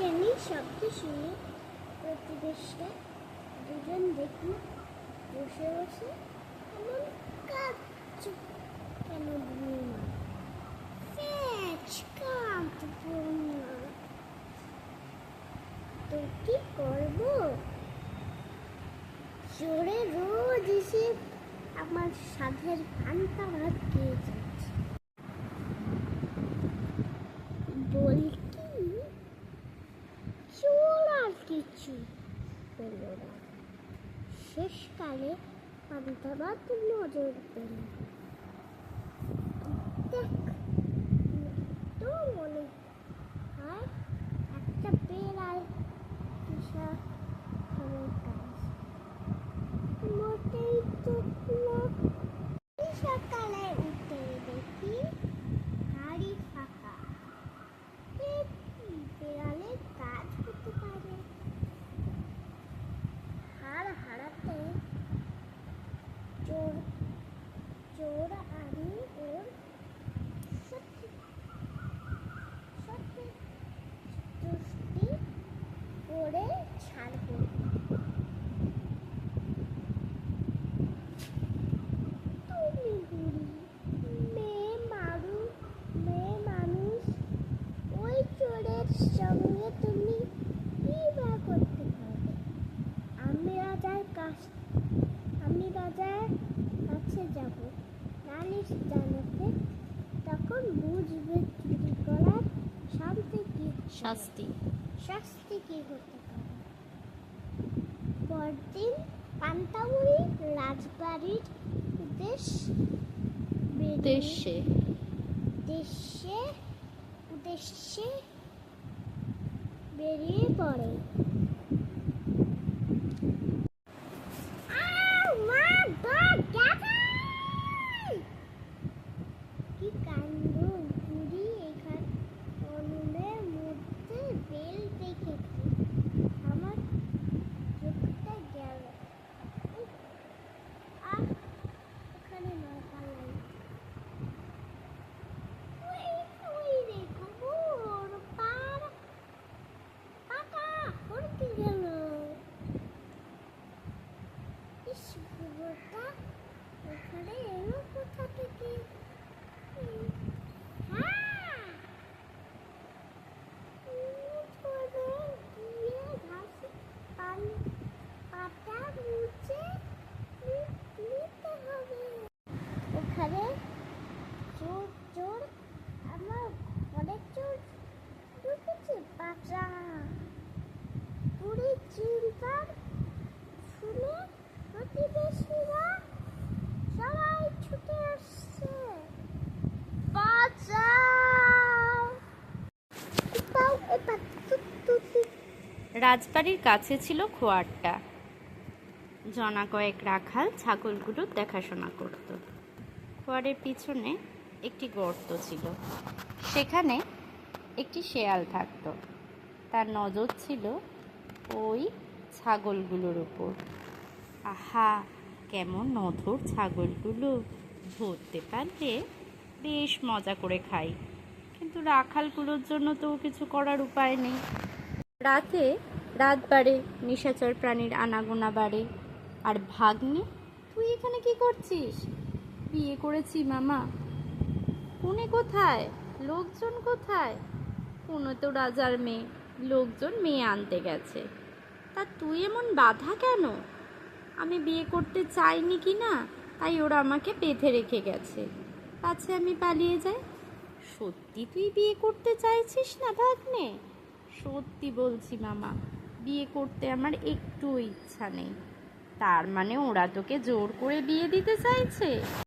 ট্রেনের শব্দ শুনে প্রতিবেশীরা দুজন দেখি বসে বসে এমন কাঁদছে কেন বুড়িমা কাঁদবো না তো কি করবো জোরে রোজ এসে আমার সাধের পান্তা ভাত খেয়ে যাচ্ছে বলি কি চোর আর কিছু পেল না শেষকালে পান্তা ভাত নজর পেল দেখ তো মনে হয় একটা বেড়াল কিসা কাজ মোটেই তো না সকালে উঠে দেখি গাড়ি ফাঁকা বেড়ালের কাজ হতে পারে হাড় হারাতে চোর চোর আমি ওর সত্যি সত্যি দুষ্টি করে ছাড়বো তুমি বুড়ি মেয়ে মানুষ ওই চোরের সঙ্গে তুমি কি বা করতে পারবে আমি রাজার কাছে যাব নালিশ জানাতে তখন বুঝবে চুরি করার শাস্তি কি হতে পারে পরদিন পান্তাবুড়ি রাজবাড়ির উদ্দেশ্যে বেরিয়ে পড়ে কি কাণ্ড বুড়ি এখানে অনুনের মধ্যে বেল দেখেছি আমার চোখটা গেল আর ওখানে নয় পালাই ওই দেখো মোর পাটা পড়তে গেল ইস বুড়োটা ওখানে এলো কোথা থেকে ওখানে চোর আমার ঘরে চোর ঢুকেছে বাচ্চা পুরী চিন্তার শুনে প্রতিবেশীরা সবাই ছুটে আসছে রাজবাড়ির কাছে ছিল খোয়ারটা জনা কয়েক রাখাল ছাগলগুলোর দেখাশোনা করত খোয়ারের পিছনে একটি গর্ত ছিল সেখানে একটি শেয়াল থাকত তার নজর ছিল ওই ছাগলগুলোর উপর আহা কেমন নধর ছাগলগুলো ধরতে পারলে বেশ মজা করে খাই কিন্তু রাখালগুলোর জন্য তো কিছু করার উপায় নেই রাত বাড়ে নিশাচর প্রাণীর আনাগোনা বাড়ে আর ভাগ্নে তুই এখানে কি করছিস বিয়ে করেছি মামা কোনে কোথায় লোকজন কোথায় কোনো তো রাজার মেয়ে লোকজন মেয়ে আনতে গেছে তা তুই এমন বাধা কেন আমি বিয়ে করতে চাইনি কি না তাই ওরা আমাকে বেঁধে রেখে গেছে পাছে আমি পালিয়ে যাই সত্যি তুই বিয়ে করতে চাইছিস না ভাগ্নে সত্যি বলছি মামা বিয়ে করতে আমার একটু ইচ্ছা নেই তার মানে ওরা তোকে জোর করে বিয়ে দিতে চাইছে